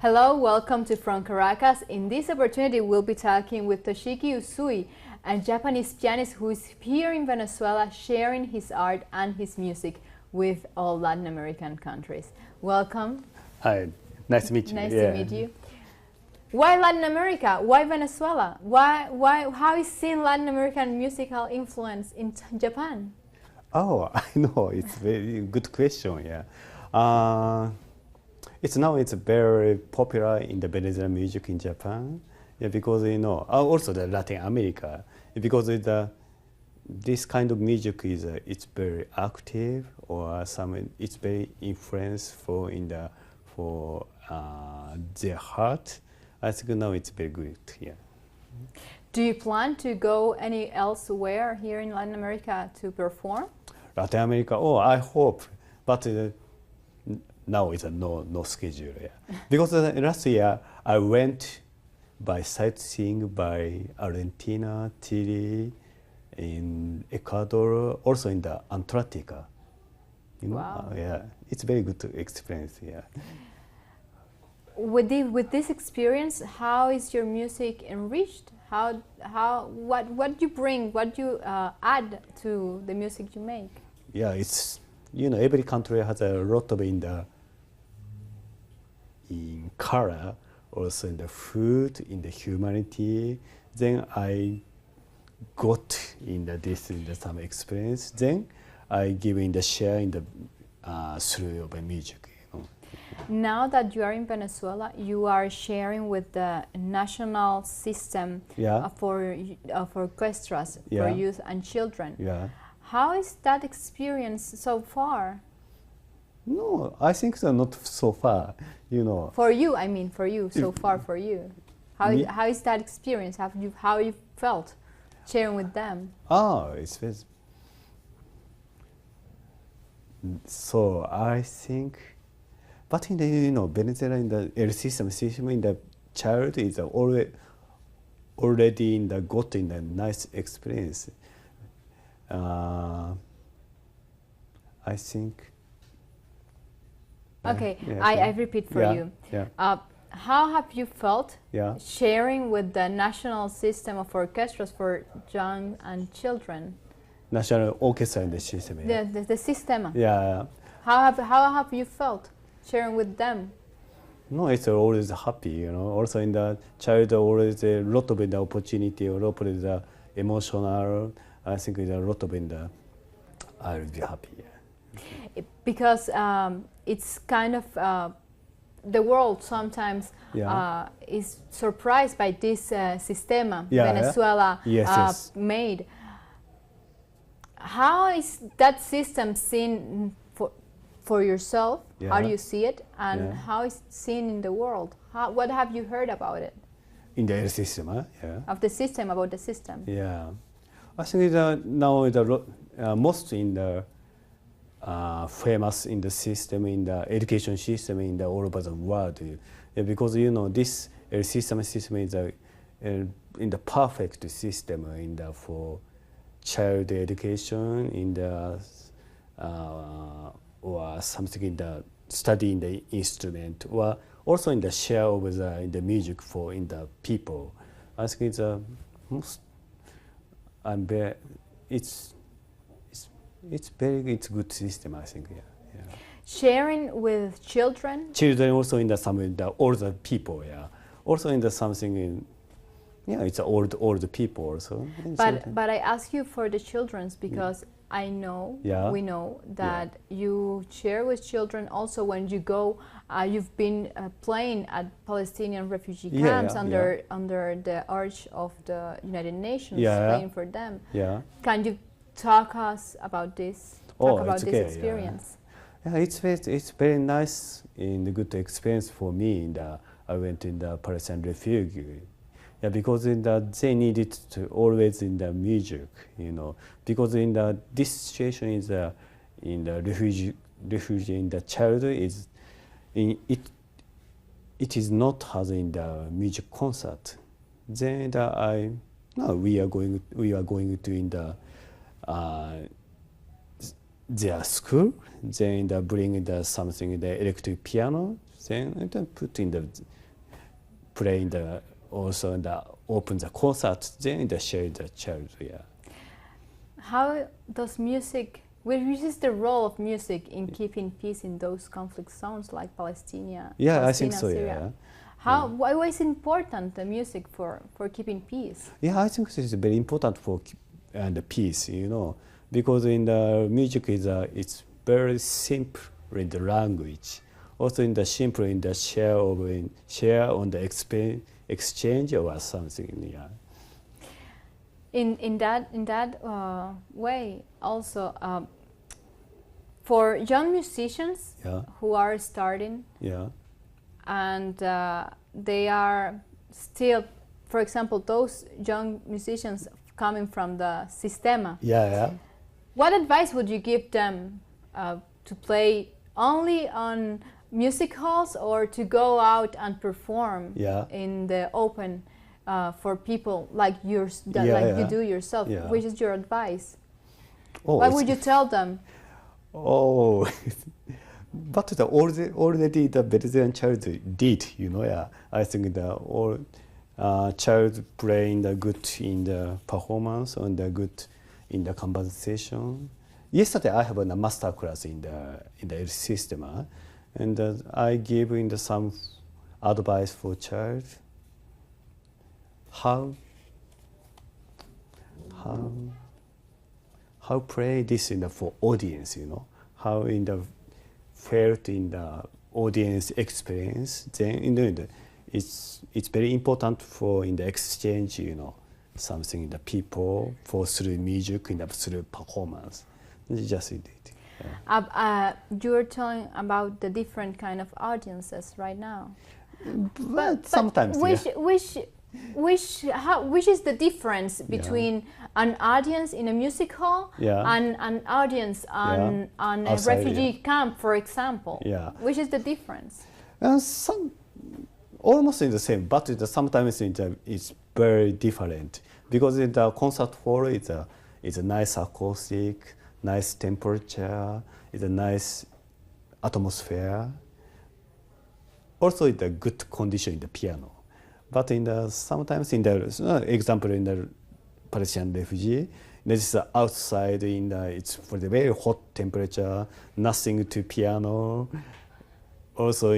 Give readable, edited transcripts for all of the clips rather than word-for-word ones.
Hello, welcome to From Caracas. In this opportunity, we'll be talking with Toshiki Usui, a Japanese pianist who is here in Venezuela sharing his art and his music with all Latin American countries. Welcome. Hi, nice to meet you. Nice to meet you. Why Latin America? Why Venezuela? How is seeing Latin American musical influence in Japan? Oh, I know, it's a very good question, yeah. It's very popular in the Venezuelan music in Japan, yeah, because also the Latin America, because this kind of music is it's very active, or it's very influenced for their heart. I think now it's very good, yeah. Do you plan to go any elsewhere here in Latin America to perform? Latin America, oh, I hope, but now it's no schedule, yeah. Because last year I went by sightseeing by Argentina, Chile, in Ecuador, also in the Antarctica. Wow. Yeah, it's very good experience, yeah. With this experience, how is your music enriched? What do you bring? What do you add to the music you make? Yeah, it's every country has a lot of in color, also in the food, in the humanity. Then I got some experience. Then I give in the share in the through of music. Now that you are in Venezuela, you are sharing with the national system, yeah, for orchestras, yeah, for youth and children. Yeah. How is that experience so far? No, I think so, not so far, For you, I mean, for you, so far for you. How is that experience? How you felt sharing with them? Oh, it's so I think, but in the Venezuela, in the air system in the child is already in the got in the nice experience. I think. Okay, yeah, I repeat for you. Yeah. How have you felt sharing with the national system of orchestras for young and children? National orchestra in the system. Yeah. The system. Yeah. How have you felt sharing with them? No, it's always happy, Also in the child, always a lot of the opportunity, a lot of the emotional. I think it's a lot of I'll be happy. Yeah. Because it's kind of the world sometimes is surprised by this system Venezuela made. How is that system seen for yourself? Yeah. How do you see it, and how is it seen in the world? What have you heard about it? In the system, yeah. Of the system, about the system. Yeah, I think now most in the famous in the system, in the education system in the all over the world, because this system is in the perfect system for child education in the or something in the studying the instrument, or also in the share of in the music for in the people. I think it's most it's good system, I think. Yeah. Sharing with children. Children also in the older people. Yeah. Also in the something in. Yeah, it's old people also. But I ask you for the children's because I know we know that you share with children also when you go. You've been playing at Palestinian refugee camps under the arch of the United Nations, playing for them. Yeah. Can you talk us about this? Talk about this experience. Yeah, it's very nice and good experience for me. I went in the Palestinian refugee. Yeah, because they needed to always in the music, because in this situation is in the refugee in the child is in it is not as in the music concert. Then we are going to in the their school. Then bring something the electric piano. then put in the play in the also in the open the concert, then the share the child. Yeah. How does music? Which is the role of music in keeping peace in those conflict zones like Palestine? Yeah, Palestine, I think so. Syria? Yeah. Why is important the music for keeping peace? Yeah, I think this is very important for the peace. Because in the music is it's very simple in the language. Also in the simple in the share on the exchange or something. Yeah. In that way, also for young musicians who are starting, and they are still, for example, those young musicians coming from the Sistema. What advice would you give them to play only on music halls or to go out and perform in the open? For people like you do yourself, which is your advice? What would you tell them? But already the Venezuelan child did, I think all child playing the good in the performance and the good in the conversation. Yesterday I have a master class in the system, and I gave in some advice for child. How play this for audience, how in the felt in the audience experience. Then it's very important for in the exchange, something in the people for through music through performance. Just it. You were telling about the different kind of audiences right now. But sometimes which is the difference between an audience in a music hall and an audience on a refugee camp, for example? Which is the difference? Almost in the same, but sometimes it's very different because in the concert hall it's a nice acoustic, nice temperature, it's a nice atmosphere. Also, it's a good condition in the piano. But sometimes in the example in the Palestinian refugee, this is outside it's for the very hot temperature, nothing to piano. Also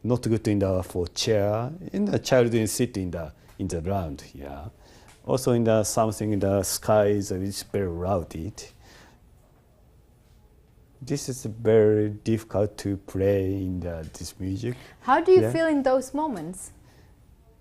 not good for chair. In the child sit in the ground. Also something in the sky is very rowdy. This is very difficult to play in this music. How do you feel in those moments?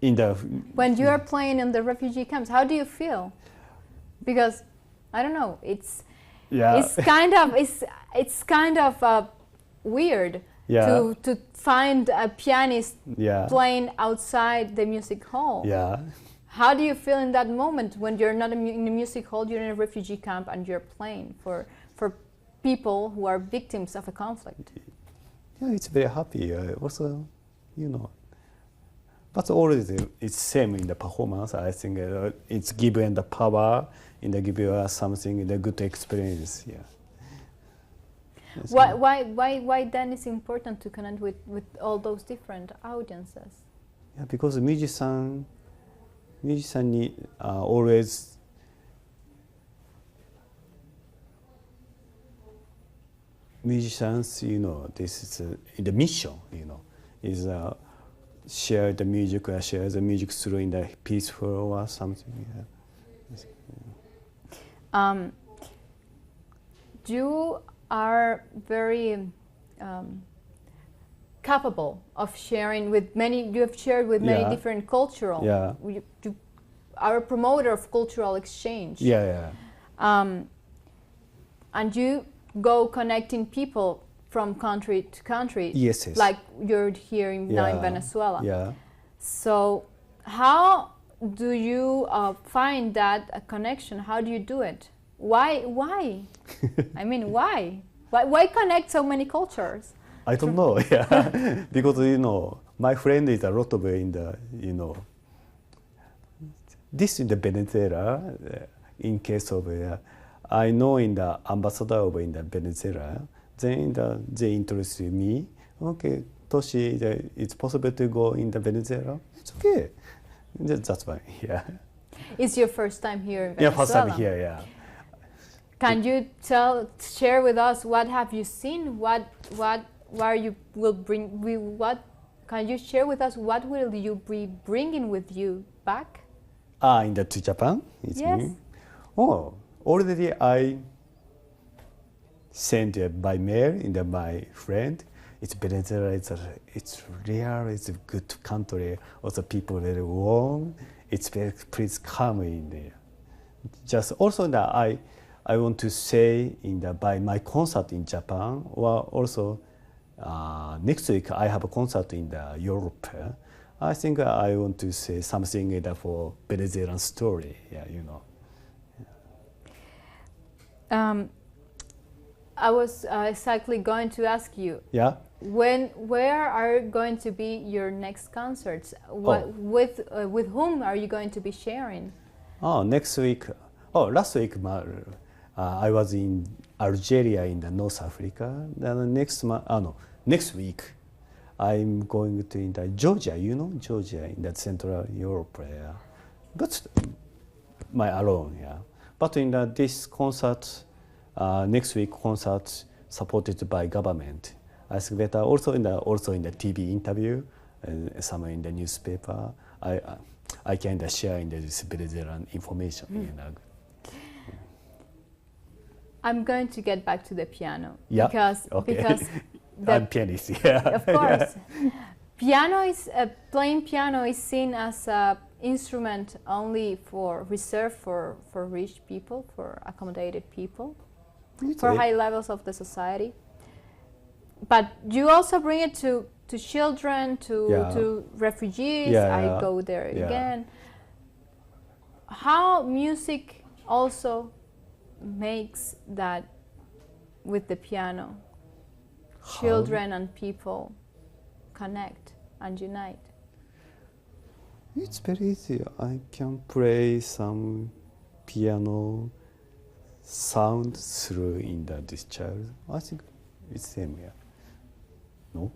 When you are playing in the refugee camps, how do you feel? Because I don't know, it's kind of weird to find a pianist playing outside the music hall. How do you feel in that moment when you're not in a music hall, you're in a refugee camp and you're playing for people who are victims of a conflict? It's very happy. Also, but always it's same in the performance. I think it's given the power, give you something, the good experience. Why then is it important to connect with all those different audiences? Because musician need always musicians. This is the mission. Is share the music or share the music through in the peaceful or something. You are very capable of sharing with many. You have shared with many different cultural. You are a promoter of cultural exchange. And you go connecting people from country to country. Yes. Like you're here now in Venezuela. So how do you find that connection? How do you do it? Why? I mean, why? Why connect so many cultures? I don't know. Because my friend is a lot of in the this in the Venezuela. In case of I know in the ambassador of in the Venezuela. Then they introduced me. Okay, Toshi, it's possible to go in the Venezuela? It's okay. That's fine. Yeah. It's your first time here in Venezuela? Yeah, first time here. Yeah. Can you share with us what have you seen? Where you will bring? What can you share with us? What will you be bringing with you back? To Japan? Yes. Me? Oh, already I sent by mail my friend. It's Venezuela. It's real. It's a good country. Also, people very warm. It's very please come in there. Just also that I want to say by my concert in Japan, or also next week I have a concert in Europe. I think I want to say something for Venezuelan story. Yeah, you know. I was exactly going to ask you. Yeah. Where are going to be your next concerts? With whom are you going to be sharing? Next week. Last week I was in Algeria in North Africa. Then next week I'm going to Georgia. You know Georgia in Central Europe. Yeah. But my alone. Yeah. But in this concert, next week concert supported by government. I think that also in the TV interview, some in the newspaper, I can share in this Venezuelan information. You know. I'm going to get back to the piano. Yeah. Because I'm pianist. Yeah. Of course. Playing piano is seen as an instrument only reserved for rich people, for accommodated people, for high levels of the society. But you also bring it to children, to refugees. I go there again. How music also makes that with the piano, children and people connect and unite. It's very easy. I can play some piano sound through in this child. I think it's same. Yeah. No.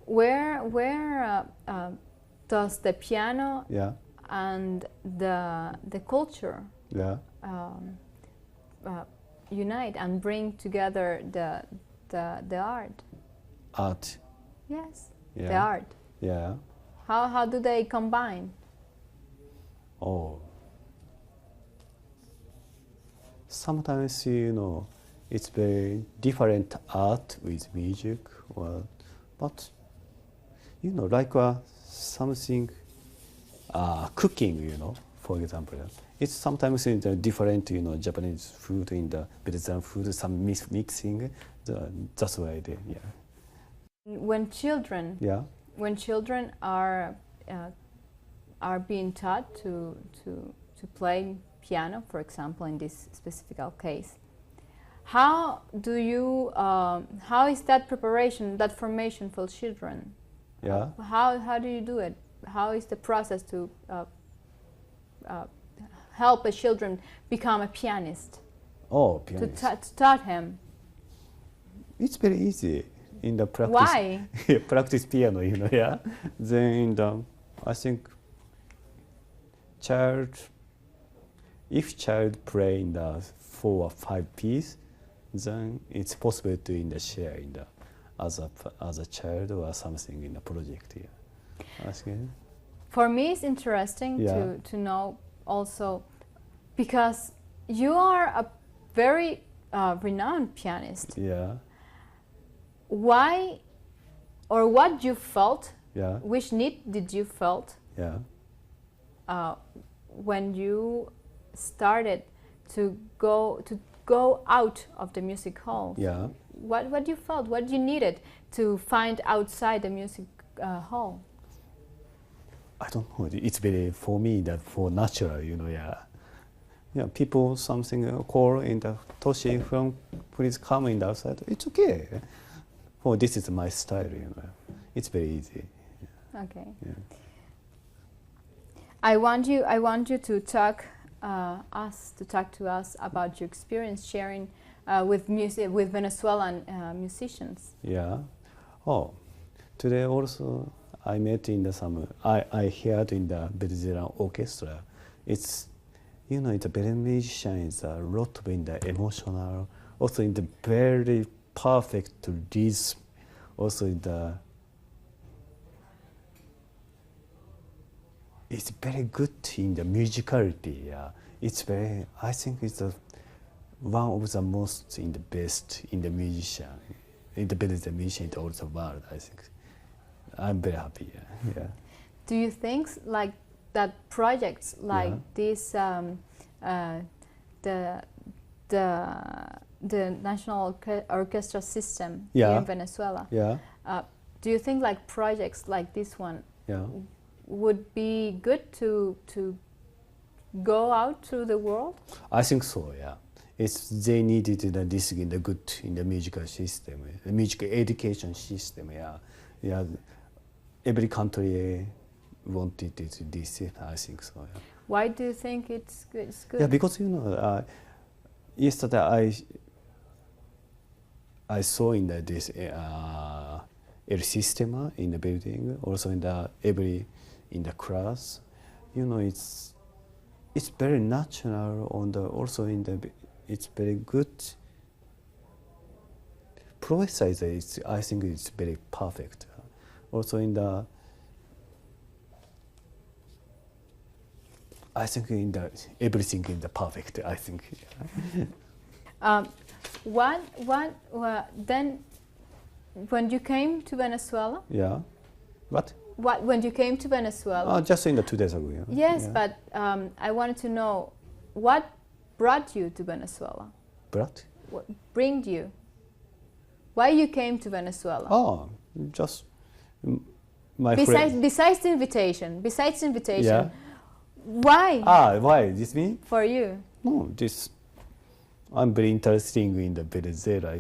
Where does the piano and the culture unite and bring together the art? Art. Yes. Yeah. The art. Yeah. How do they combine? Sometimes it's very different art with music, but like something cooking, for example. It's sometimes in the different, Japanese food in the Venezuelan food, some mixing. That's why they, When children are being taught to play piano, for example, in this specific case, how is that preparation, that formation for children? Yeah. How do you do it? How is the process to help a children become a pianist? Pianist. To taught him. It's very easy in the practice. Why? Practice piano, yeah. Then I think if child play in the 4 or 5 piece, then it's possible to share in the as a child or something in the project here. For me, it's interesting to know also, because you are a very renowned pianist. Yeah. Why, or what you felt? Yeah. Which need did you felt? Yeah. When you started to go out of the music hall. Yeah. What you felt? What you needed to find outside the music hall? I don't know. It's very for me that for natural, Yeah, people something call in the Toshi from please come in the outside. It's okay. This is my style, It's very easy. Okay. Yeah. I want you to talk to us about your experience sharing with music, with Venezuelan musicians. Yeah. Oh, today also I met in the some. I heard in the Venezuelan orchestra. It's, you know, it's a very musician. It's a lot of in the emotional, also in the very perfect rhythm, also in the. It's very good in the musicality. Yeah, it's very. I think it's one of the most in the best in the musician, in the best musician in all the world. I think. I'm very happy. Yeah. Yeah. Do you think like that projects like this, the national orchestra system here in Venezuela? Yeah. Do you think like projects like this one would be good to go out to the world? I think so. Yeah. They needed this in the good in the musical system, the musical education system. Yeah. Yeah. Every country wanted this. I think so. Yeah. Why do you think it's good? Yeah, because you know, yesterday I saw in this El Sistema in the building, also in the in the class. You know, it's very natural. Also in the it's very good. Professor I think it's very perfect. Also in the, I think in the everything in the perfect. I think. Then, when you came to Venezuela? Yeah. What? When you came to Venezuela? Just in the 2 days ago. Yeah. Yes, yeah. But I wanted to know what brought you to Venezuela. Brought? What bring you? Why you came to Venezuela? Oh, just. Besides the invitation, yeah. Why? Why? This me? For you? No, this. I'm very interested in the Venezuela.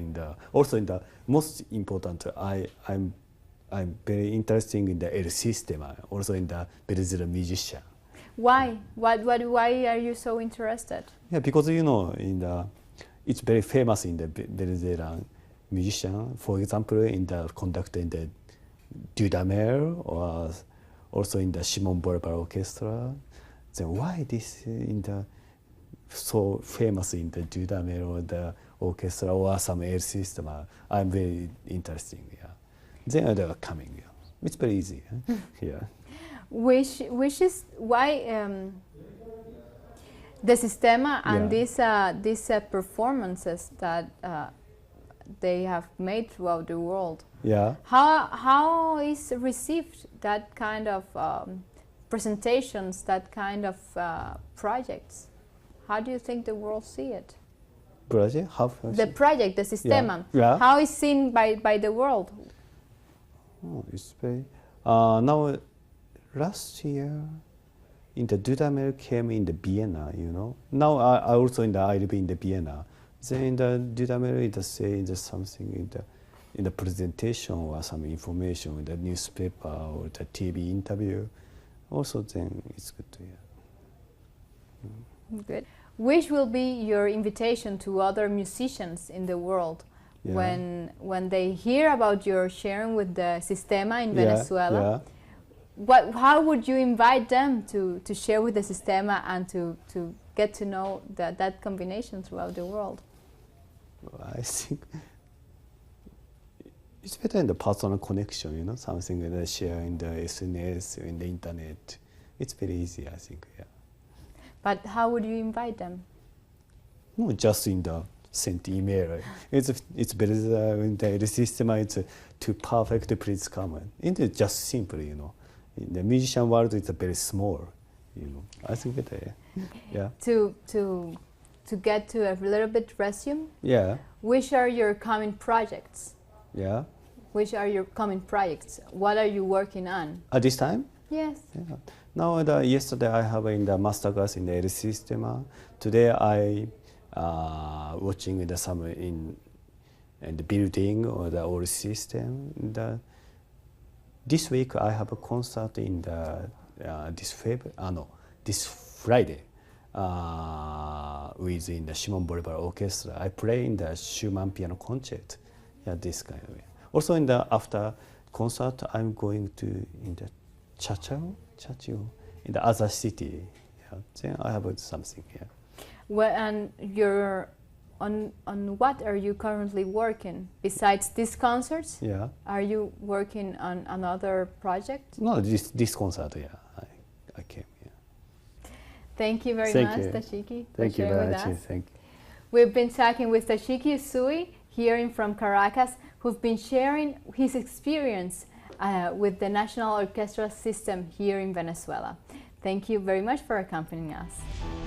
Also in the most important, I'm very interested in the El Sistema. Also in the Venezuelan musician. Why? Why are you so interested? Yeah, because you know it's very famous in the Venezuelan musician. For example, in the conductor in the Dudamel, or also in the Simon Bolivar Orchestra. Then why this in the so famous in the Dudamel or the orchestra or some air system? I'm very interested. Yeah, then they are coming. Yeah. It's very easy. Yeah. Which is why the Sistema and these performances that they have made throughout the world. Yeah. How is received that kind of presentations, that kind of projects? How do you think the world see it? Project? The project, the Sistema. Yeah. How is seen by the world? Oh, it's very. Now, last year, in the Dudamel came in the Vienna. You know. Now I also I live in the Vienna. Then in the Dudamel, it say something in the presentation or some information in the newspaper or the TV interview. Also, then it's good to hear. Good. Which will be your invitation to other musicians in the world when they hear about your sharing with the Sistema in Venezuela? Yeah. How would you invite them to share with the Sistema and to get to know that combination throughout the world? I think it's better in the personal connection, you know, something that I share in the SNS, in the internet. It's very easy, I think, yeah. But how would you invite them? No, just in the sent email. It's better in the system. It's too perfect. Please come. It's just simple, you know. In the musician world, it's very small, you know. I think better, yeah. To get to a little bit resume. Yeah. Which are your coming projects? Yeah. Which are your coming projects? What are you working on? At this time? Yes. Yeah. Now, yesterday I have in the master class in the El Sistema. Today I watching the summer in the building or the old system. This week I have a concert in the this Friday. within the Shimon Bolivar Orchestra. I play in the Schumann piano concert. Yeah, this kind of way. Also in the after concert, I'm going to in the Chachao in the other city. Yeah, then I have something here. Well, and you're on what are you currently working besides these concerts? Yeah. Are you working on another project? No, this concert. Yeah, I came here. Thank you very much, Toshiki. Thank you very much. Thank you. We've been talking with Toshiki Usui here From Caracas, who've been sharing his experience with the National Orchestra system here in Venezuela. Thank you very much for accompanying us.